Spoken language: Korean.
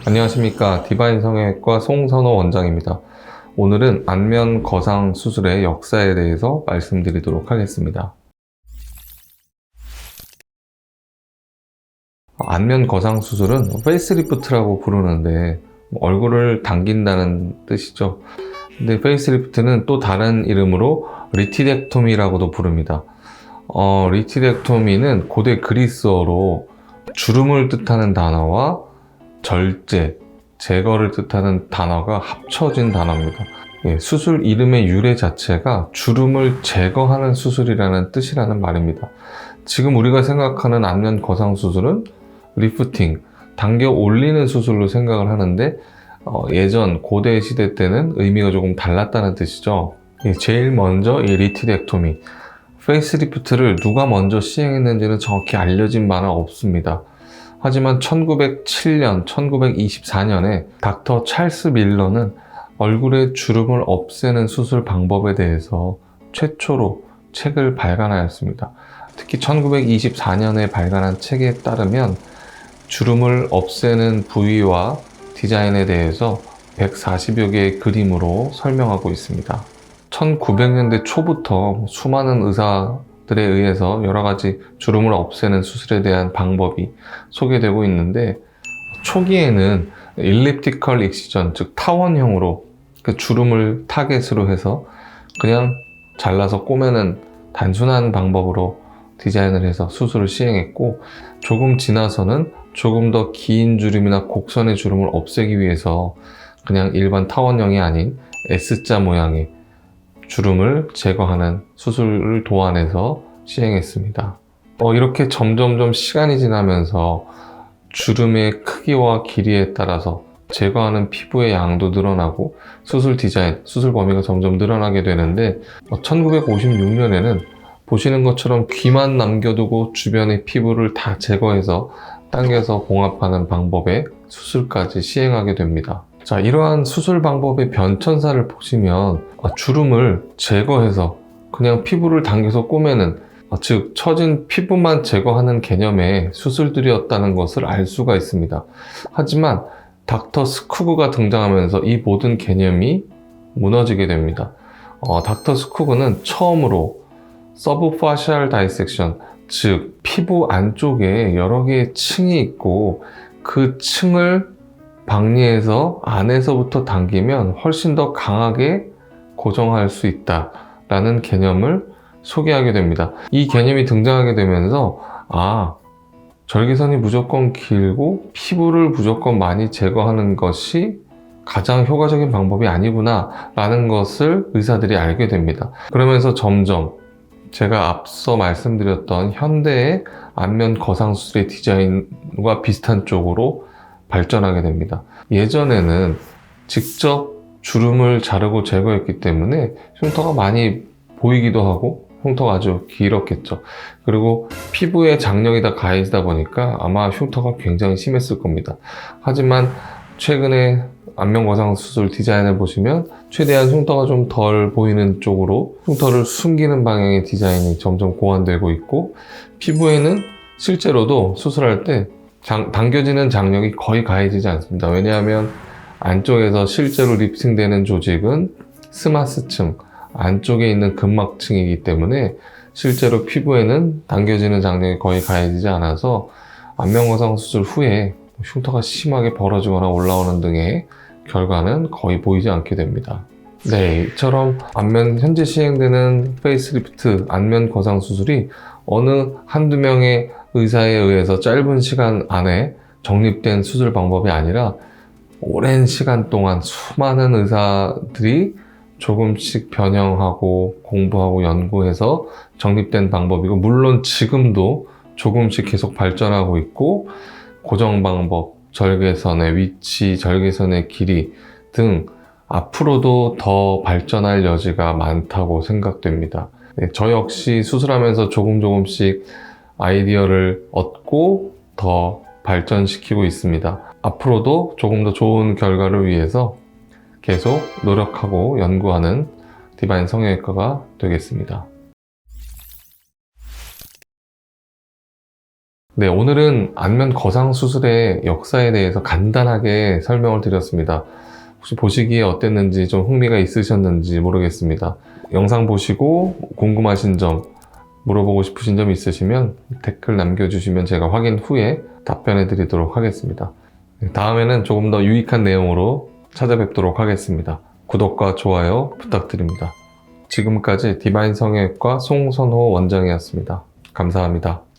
안녕하십니까. 디바인 성형외과 송선호 원장입니다. 오늘은 안면 거상 수술의 역사에 대해서 말씀드리도록 하겠습니다. 안면 거상 수술은 페이스리프트라고 부르는데 얼굴을 당긴다는 뜻이죠. 근데 페이스리프트는 또 다른 이름으로 리티덱토미라고도 부릅니다. 리티덱토미는 고대 그리스어로 주름을 뜻하는 단어와 절제, 제거를 뜻하는 단어가 합쳐진 단어입니다. 수술 이름의 유래 자체가 주름을 제거하는 수술이라는 뜻이라는 말입니다. 지금 우리가 생각하는 안면 거상 수술은 리프팅, 당겨 올리는 수술로 생각을 하는데 예전 고대 시대 때는 의미가 조금 달랐다는 뜻이죠. 제일 먼저 이 리티덱토미, 페이스리프트를 누가 먼저 시행했는지는 정확히 알려진 바는 없습니다. 하지만 1907년, 1924년에 닥터 찰스 밀러는 얼굴의 주름을 없애는 수술 방법에 대해서 최초로 책을 발간하였습니다. 특히 1924년에 발간한 책에 따르면 주름을 없애는 부위와 디자인에 대해서 140여 개의 그림으로 설명하고 있습니다. 1900년대 초부터 수많은 의사들에 의해서 여러 가지 주름을 없애는 수술에 대한 방법이 소개되고 있는데, 초기에는 일립티컬 익시전, 즉 타원형으로 그 주름을 타겟으로 해서 그냥 잘라서 꼬매는 단순한 방법으로 디자인을 해서 수술을 시행했고, 조금 지나서는 조금 더 긴 주름이나 곡선의 주름을 없애기 위해서 그냥 일반 타원형이 아닌 S자 모양의 주름을 제거하는 수술을 도안해서 시행했습니다. 이렇게 점점점 시간이 지나면서 주름의 크기와 길이에 따라서 제거하는 피부의 양도 늘어나고 수술 디자인, 수술 범위가 점점 늘어나게 되는데 1956년에는 보시는 것처럼 귀만 남겨두고 주변의 피부를 다 제거해서 당겨서 봉합하는 방법의 수술까지 시행하게 됩니다. 자, 이러한 수술 방법의 변천사를 보시면 주름을 제거해서 그냥 피부를 당겨서 꼬매는, 즉 처진 피부만 제거하는 개념의 수술들이었다는 것을 알 수가 있습니다. 하지만 닥터 스쿠그가 등장하면서 이 모든 개념이 무너지게 됩니다. 닥터 스쿠그는 처음으로 서브파셜 다이섹션, 즉 피부 안쪽에 여러 개의 층이 있고 그 층을 박리해서 안에서부터 당기면 훨씬 더 강하게 고정할 수 있다라는 개념을 소개하게 됩니다. 이 개념이 등장하게 되면서 절개선이 무조건 길고 피부를 무조건 많이 제거하는 것이 가장 효과적인 방법이 아니구나 라는 것을 의사들이 알게 됩니다. 그러면서 점점 제가 앞서 말씀드렸던 현대의 안면 거상 수술의 디자인과 비슷한 쪽으로 발전하게 됩니다. 예전에는 직접 주름을 자르고 제거했기 때문에 흉터가 많이 보이기도 하고 흉터가 아주 길었겠죠. 그리고 피부에 장력이 다 가해지다 보니까 아마 흉터가 굉장히 심했을 겁니다. 하지만 최근에 안면 거상 수술 디자인을 보시면 최대한 흉터가 좀 덜 보이는 쪽으로 흉터를 숨기는 방향의 디자인이 점점 고안되고 있고, 피부에는 실제로도 수술할 때 당겨지는 장력이 거의 가해지지 않습니다. 왜냐하면 안쪽에서 실제로 립싱되는 조직은 스마스층, 안쪽에 있는 근막층이기 때문에 실제로 피부에는 당겨지는 장력이 거의 가해지지 않아서 안면 거상 수술 후에 흉터가 심하게 벌어지거나 올라오는 등의 결과는 거의 보이지 않게 됩니다. 네, 이처럼 현재 시행되는 페이스리프트 안면 거상 수술이 어느 한두 명의 의사에 의해서 짧은 시간 안에 정립된 수술 방법이 아니라 오랜 시간 동안 수많은 의사들이 조금씩 변형하고 공부하고 연구해서 정립된 방법이고, 물론 지금도 조금씩 계속 발전하고 있고 고정 방법, 절개선의 위치, 절개선의 길이 등 앞으로도 더 발전할 여지가 많다고 생각됩니다. 저 역시 수술하면서 조금씩 아이디어를 얻고 더 발전시키고 있습니다. 앞으로도 조금 더 좋은 결과를 위해서 계속 노력하고 연구하는 디바인 성형외과가 되겠습니다. 네, 오늘은 안면 거상 수술의 역사에 대해서 간단하게 설명을 드렸습니다. 혹시 보시기에 어땠는지 좀 흥미가 있으셨는지 모르겠습니다. 영상 보시고 궁금하신 점, 물어보고 싶으신 점 있으시면 댓글 남겨주시면 제가 확인 후에 답변해 드리도록 하겠습니다. 다음에는 조금 더 유익한 내용으로 찾아뵙도록 하겠습니다. 구독과 좋아요 부탁드립니다. 지금까지 디바인 성형외과 송선호 원장이었습니다. 감사합니다.